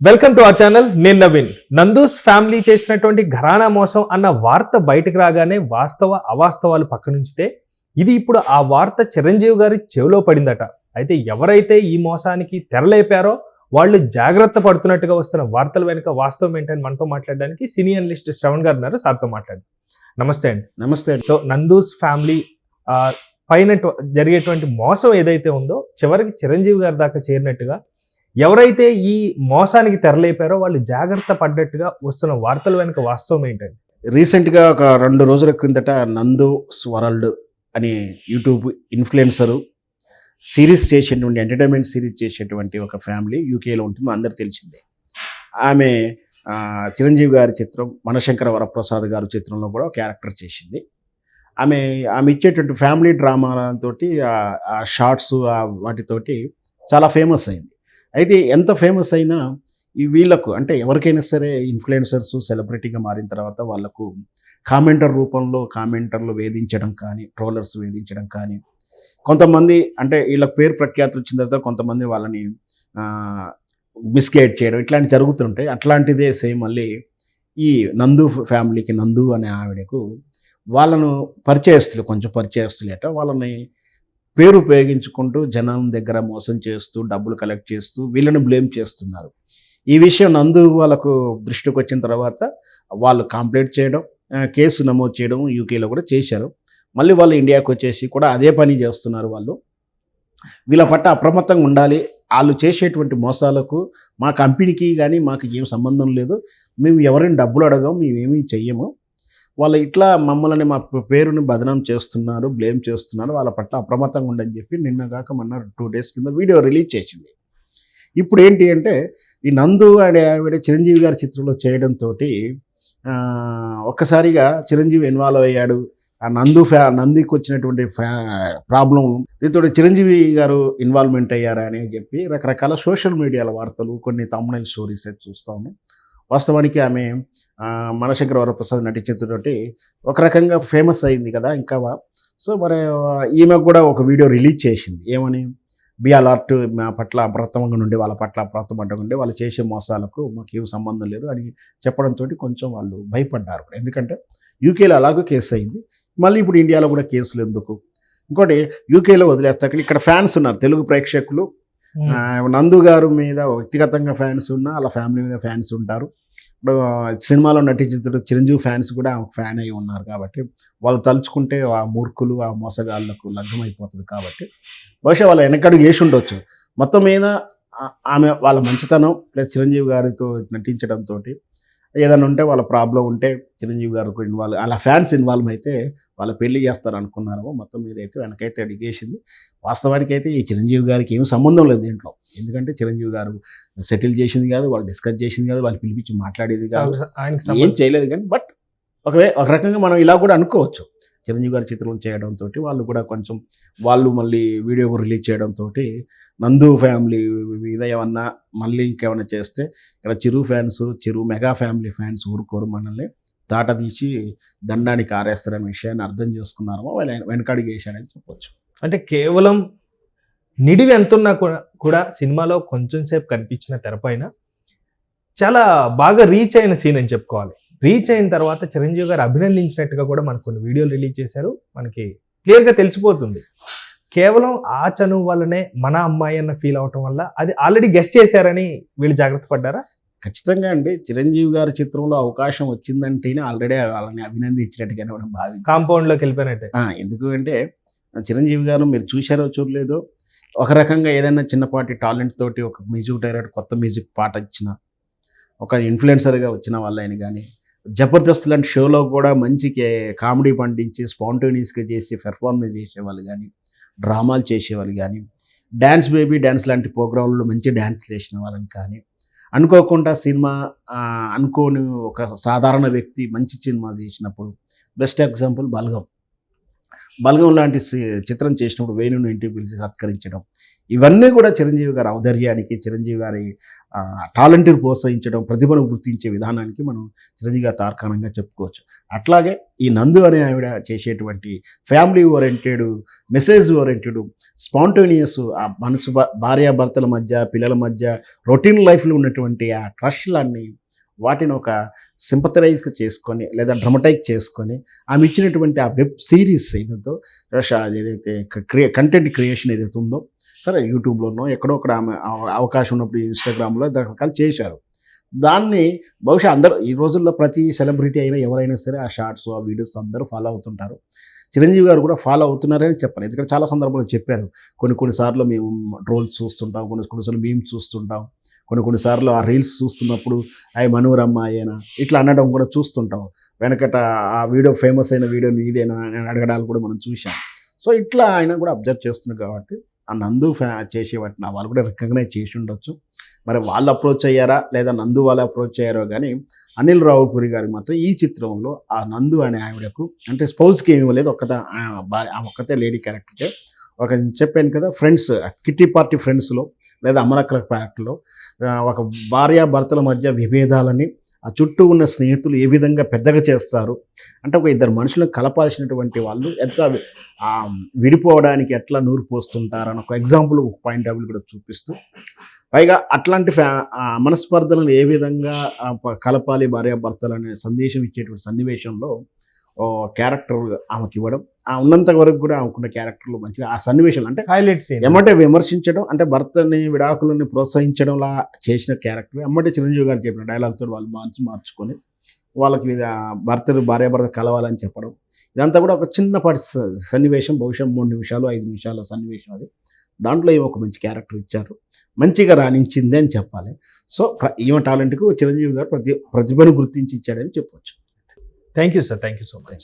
Welcome to our channel. నేను Naveen. Nandu's family చేసినటువంటి ఘరానా మోసం అన్న వార్త బయటకు రాగానే అవాస్తవాలు పక్కనుంచితే ఇది ఇప్పుడు ఆ వార్త చిరంజీవి గారి చెవిలో పడిందట. అయితే ఎవరైతే ఈ మోసానికి తెరలేపారో వాళ్ళు జాగ్రత్త పడుతున్నట్టుగా వస్తున్న వార్తల వెనుక వాస్తవం ఏంటని మనతో మాట్లాడడానికి సినీ అనలిస్ట్ శ్రవణ్ గారు ఉన్నారు. సార్తో మాట్లాడండి. నమస్తే అండి. నమస్తే. సో నందూస్ ఫ్యామిలీ పైన జరిగేటువంటి మోసం ఏదైతే ఉందో చివరికి చిరంజీవి గారి దాకా చేరినట్టుగా ఎవరైతే ఈ మోసానికి తెరలేపారో వాళ్ళు జాగ్రత్త పడ్డట్టుగా వస్తున్న వార్తల వెనుక వాస్తవం ఏంటండి? రీసెంట్గా ఒక 2 రోజుల క్రిందట నందూస్ వరల్డ్ అనే యూట్యూబ్ ఇన్ఫ్లుయెన్సరు సిరీస్ చేసేటువంటి ఎంటర్టైన్మెంట్ సిరీస్ చేసేటువంటి ఒక ఫ్యామిలీ యూకేలో ఉంటుంది, అందరు తెలిసిందే. ఆమె చిరంజీవి గారి చిత్రం మనశంకర వరప్రసాద్ గారి చిత్రంలో కూడా క్యారెక్టర్ చేసింది. ఆమె ఇచ్చేటువంటి ఫ్యామిలీ డ్రామాతోటి ఆ షార్ట్స్ వాటితోటి చాలా ఫేమస్ అయింది. అయితే ఎంత ఫేమస్ అయినా ఈ వీళ్ళకు అంటే ఎవరికైనా సరే ఇన్ఫ్లుయెన్సర్స్ సెలబ్రిటీగా మారిన తర్వాత వాళ్ళకు కామెంటర్లు వేధించడం కానీ, ట్రోలర్స్ వేధించడం కానీ, కొంతమంది అంటే వీళ్ళకి పేరు ప్రఖ్యాతులు వచ్చిన తర్వాత కొంతమంది వాళ్ళని మిస్గైడ్ చేయడం ఇట్లాంటి జరుగుతుంటాయి. అట్లాంటిదే సేమ్ మళ్ళీ ఈ నందు ఫ్యామిలీకి, నందు అనే ఆవిడకు వాళ్ళను కొంచెం పరిచయస్తులేట వాళ్ళని పేరు ఉపయోగించుకుంటూ జనం దగ్గర మోసం చేస్తూ డబ్బులు కలెక్ట్ చేస్తూ వీళ్ళని బ్లేమ్ చేస్తున్నారు. ఈ విషయం నందు వాళ్ళకు దృష్టికి వచ్చిన తర్వాత వాళ్ళు కంప్లైంట్ చేయడం, కేసు నమోదు చేయడం యూకేలో కూడా చేశారు. మళ్ళీ వాళ్ళు ఇండియాకి వచ్చేసి కూడా అదే పని చేస్తున్నారు. వాళ్ళు వీళ్ళ పట్ల అప్రమత్తంగా ఉండాలి. వాళ్ళు చేసేటువంటి మోసాలకు మా కంపెనీకి కానీ మాకు ఏం సంబంధం లేదు, మేము ఎవరైనా డబ్బులు అడగం, మేమేమీ చెయ్యము, వాళ్ళు ఇట్లా మమ్మల్ని మా పేరుని బదనాం చేస్తున్నారు, బ్లేమ్ చేస్తున్నారు, వాళ్ళ పట్ల అప్రమత్తంగా ఉండని చెప్పి మొన్న 2 days కింద వీడియో రిలీజ్ చేసింది. ఇప్పుడు ఏంటి అంటే ఈ నందు ఆవిడ చిరంజీవి గారి చిత్రంలో చేయడంతో ఒక్కసారిగా చిరంజీవి ఇన్వాల్వ్ అయ్యాడు. ఆ నందికి వచ్చినటువంటి ప్రాబ్లం దీంతో చిరంజీవి గారు ఇన్వాల్వ్మెంట్ అయ్యారా అని చెప్పి రకరకాల సోషల్ మీడియాల వార్తలు, కొన్ని థంబ్నెయిల్ స్టోరీస్ చూస్తాము. వాస్తవానికి ఆమె మనశంకర వరప్రసాద్ నటించేతోటి ఒక రకంగా ఫేమస్ అయింది కదా ఇంకా. సో మరి ఈమెకు కూడా ఒక వీడియో రిలీజ్ చేసింది. ఏమని, బి అలర్ట్, మా పట్ల అప్రమత్తంగా ఉండి వాళ్ళ పట్ల అప్రమత్తంగా ఉండి వాళ్ళు చేసే మోసాలకు మాకు ఏం సంబంధం లేదు అని చెప్పడంతో కొంచెం వాళ్ళు భయపడ్డారు. ఎందుకంటే యూకేలో అలాగే కేసు అయింది, మళ్ళీ ఇప్పుడు ఇండియాలో కూడా కేసులు ఎందుకు. ఇంకోటి యూకేలో వదిలేస్తారు, ఇక్కడ ఫ్యాన్స్ ఉన్నారు, తెలుగు ప్రేక్షకులు నందు గారు మీద వ్యక్తిగతంగా ఫ్యాన్స్ ఉన్నా వాళ్ళ ఫ్యామిలీ మీద ఫ్యాన్స్ ఉంటారు. ఇప్పుడు సినిమాలో నటించిన చిరంజీవి ఫ్యాన్స్ కూడా ఫ్యాన్ అయి ఉన్నారు కాబట్టి వాళ్ళు తలుచుకుంటే ఆ మూర్ఖులు, ఆ మోసగాళ్ళకు లగ్నమైపోతుంది. కాబట్టి బహుశా వాళ్ళు వెనకడుగు వేసి ఉండొచ్చు. మొత్తం మీద ఆమె వాళ్ళ మంచితనం ప్లస్ చిరంజీవి గారితో నటించడంతో ఏదైనా ఉంటే వాళ్ళ ప్రాబ్లం ఉంటే చిరంజీవి గారికి అలా ఫ్యాన్స్ ఇన్వాల్వ్ అయితే వాళ్ళు పెళ్లి చేస్తారు అనుకున్నారేమో. మొత్తం మీద అయితే వెనకైతే అడిగేసింది. వాస్తవానికి అయితే ఈ చిరంజీవి గారికి ఏం సంబంధం లేదు దీంట్లో. ఎందుకంటే చిరంజీవి గారు సెటిల్ చేసింది కాదు, వాళ్ళు డిస్కస్ చేసింది కాదు, వాళ్ళు పిలిపించి మాట్లాడేది కాదు, ఏం చేయలేదు. కానీ బట్ ఒక రకంగా మనం ఇలా కూడా అనుకోవచ్చు. చిరంజీవి గారి చిత్రం చేయడంతో వాళ్ళు కూడా కొంచెం వాళ్ళు మళ్ళీ వీడియో రిలీజ్ చేయడంతో నందు ఫ్యామిలీ మీద ఏమన్నా మళ్ళీ ఇంకేమైనా చేస్తే ఇక్కడ చిరు మెగా ఫ్యామిలీ ఫ్యాన్స్ ఊరుకోరు, మనల్ని తాట తీసి దండానికి ఆరేస్తారనే విషయాన్ని అర్థం చేసుకున్నారో వెనకడిగి వేశాడని చెప్పొచ్చు. అంటే కేవలం నిడివి ఎంతున్నా కూడా సినిమాలో కొంచెం సేపు కనిపించిన తెరపైన చాలా బాగా రీచ్ అయిన సీన్ అని చెప్పుకోవాలి. రీచ్ అయిన తర్వాత చిరంజీవి గారు అభినందించినట్టుగా కూడా మనకు కొన్ని వీడియోలు రిలీజ్ చేశారు. మనకి క్లియర్గా తెలిసిపోతుంది. కేవలం ఆ చనువు వల్లనే మన అమ్మాయి అన్న ఫీల్ అవటం వల్ల అది ఆల్రెడీ గెస్ట్ చేశారని వీళ్ళు జాగ్రత్త పడ్డారా? ఖచ్చితంగా అండి. చిరంజీవి గారి చిత్రంలో అవకాశం వచ్చిందంటేనే ఆల్రెడీ వాళ్ళని అభినందించినట్టుగానే మనం భావించాం. కాంపౌండ్లోకి వెళ్ళిపోయినట్టే. ఎందుకు అంటే చిరంజీవి గారు మీరు చూశారో చూడలేదో, ఒక రకంగా ఏదైనా చిన్నపాటి టాలెంట్ తోటి ఒక మ్యూజిక్ డైరెక్టర్ కొత్త మ్యూజిక్ పాట ఇచ్చిన, ఒక ఇన్ఫ్లుయెన్సర్గా వచ్చిన వాళ్ళని కానీ, జబర్దస్త్ లాంటి షోలో కూడా మంచి కామెడీ పండించి స్పాంటేనియస్గా చేసి పెర్ఫార్మెన్స్ చేసేవాళ్ళు కానీ, డ్రామాలు చేసేవాళ్ళు కానీ, డ్యాన్స్ బేబీ డ్యాన్స్ లాంటి ప్రోగ్రాంలో మంచి డ్యాన్స్ చేసిన వాళ్ళని కానీ, అనుకోకుండా సినిమా అనుకోని ఒక సాధారణ వ్యక్తి మంచి సినిమా చేసినప్పుడు, బెస్ట్ ఎగ్జాంపుల్ బలగం లాంటి చిత్రం చేసినప్పుడు వేణుని ఇంటికి పిలిచి సత్కరించడం, ఇవన్నీ కూడా చిరంజీవి గారి ఔదర్యానికి, చిరంజీవి గారి టాలెంట్ని ప్రోత్సహించడం, ప్రతిభను గుర్తించే విధానానికి మనం చిరంజీవి గారు తార్కాణంగా చెప్పుకోవచ్చు. అట్లాగే ఈ నందు అనే ఆవిడ చేసేటువంటి family oriented, message oriented, spontaneous, ఆ మనసు భార్యాభర్తల మధ్య, పిల్లల మధ్య రొటీన్ లైఫ్లో ఉన్నటువంటి ఆ క్రష్లన్నీ వాటిని ఒక సింపథరైజ్ చేసుకొని లేదా డ్రమటైజ్ చేసుకొని ఆమె ఇచ్చినటువంటి ఆ వెబ్ సిరీస్ ఏదైతే కంటెంట్ క్రియేషన్ ఏదైతే ఉందో, సరే యూట్యూబ్లోనో ఎక్కడో ఒకడ ఆమె అవకాశం ఉన్నప్పుడు ఇన్స్టాగ్రామ్లో రకరకాలు చేశారు. దాన్ని బహుశా అందరూ ఈ రోజుల్లో ప్రతి సెలబ్రిటీ అయినా ఎవరైనా సరే ఆ షార్ట్స్, ఆ వీడియోస్ అందరూ ఫాలో అవుతుంటారు. చిరంజీవి గారు కూడా ఫాలో అవుతున్నారని చెప్పాలి. ఎందుకంటే చాలా సందర్భాలు చెప్పారు. కొన్నిసార్లు మేము ట్రోల్స్ చూస్తుంటాం, కొన్నిసార్లు మీమ్స్ చూస్తుంటాం, కొన్నిసార్లు ఆ రీల్స్ చూస్తున్నప్పుడు అవి మనోరమ్మాయేనా ఇట్లా అనడం కూడా చూస్తుంటాం. వెనకట ఆ వీడియో ఫేమస్ అయిన వీడియో ఇదేనా అని అడగడాలు కూడా మనం చూసాం. సో ఇట్లా ఆయన కూడా అబ్జర్వ్ చేస్తున్నారు కాబట్టి ఆ నందు చేసే వాటిని వాళ్ళు కూడా రికగ్నైజ్ చేసి ఉండొచ్చు. మరి వాళ్ళు అప్రోచ్ అయ్యారా లేదా నందు వాళ్ళు అప్రోచ్ అయ్యారో కానీ అనిల్ రావుపూరి గారికి మాత్రం ఈ చిత్రంలో ఆ నందు అనే ఆవిడకు అంటే స్పౌస్కి ఏమి ఇవ్వలేదు, ఒక్కతే లేడీ క్యారెక్టర్కే ఒక చెప్పాను కదా ఫ్రెండ్స్, కిట్టి పార్టీ ఫ్రెండ్స్లో లేదా అమరక్కల ప్యాక్ట్లో ఒక భార్యాభర్తల మధ్య విభేదాలని ఆ చుట్టూ ఉన్న స్నేహితులు ఏ విధంగా పెద్దగా చేస్తారు అంటే ఒక ఇద్దరు మనుషులను కలపాల్సినటువంటి వాళ్ళు ఎంత విడిపోవడానికి ఎట్లా నూరు పోస్తుంటారని ఒక ఎగ్జాంపుల్, ఒక పాయింట్ ఆఫ్ వ్యూ కూడా చూపిస్తూ పైగా అట్లాంటి మనస్పర్ధలను ఏ విధంగా కలపాలి భార్యాభర్తలు అనే సందేశం ఇచ్చేటువంటి సన్నివేశంలో క్యారెక్టర్ ఆమెకి ఇవ్వడం, ఉన్నంత వరకు కూడా ఆమెకున్న క్యారెక్టర్లు మంచిగా ఆ సన్నివేశాలు అంటే హైలైట్స్ ఎమ్మటే విమర్శించడం అంటే భర్తని విడాకులని ప్రోత్సహించడంలా చేసిన క్యారెక్టర్ ఎమ్మటే చిరంజీవి గారు చెప్పిన డైలాగ్తో వాళ్ళు మార్చుకొని వాళ్ళకి భార్యాభర్త కలవాలని చెప్పడం, ఇదంతా కూడా ఒక చిన్నపాటి సన్నివేశం, బహుశా 3 నిమిషాలు 5 నిమిషాల సన్నివేశం అది. దాంట్లో ఏమో ఒక మంచి క్యారెక్టర్ ఇచ్చారు, మంచిగా రాణించింది అని చెప్పాలి. సో ఈమె టాలెంట్కు చిరంజీవి గారు ప్రతిభను గుర్తించి ఇచ్చాడని చెప్పవచ్చు. Thank you sir, thank you so much.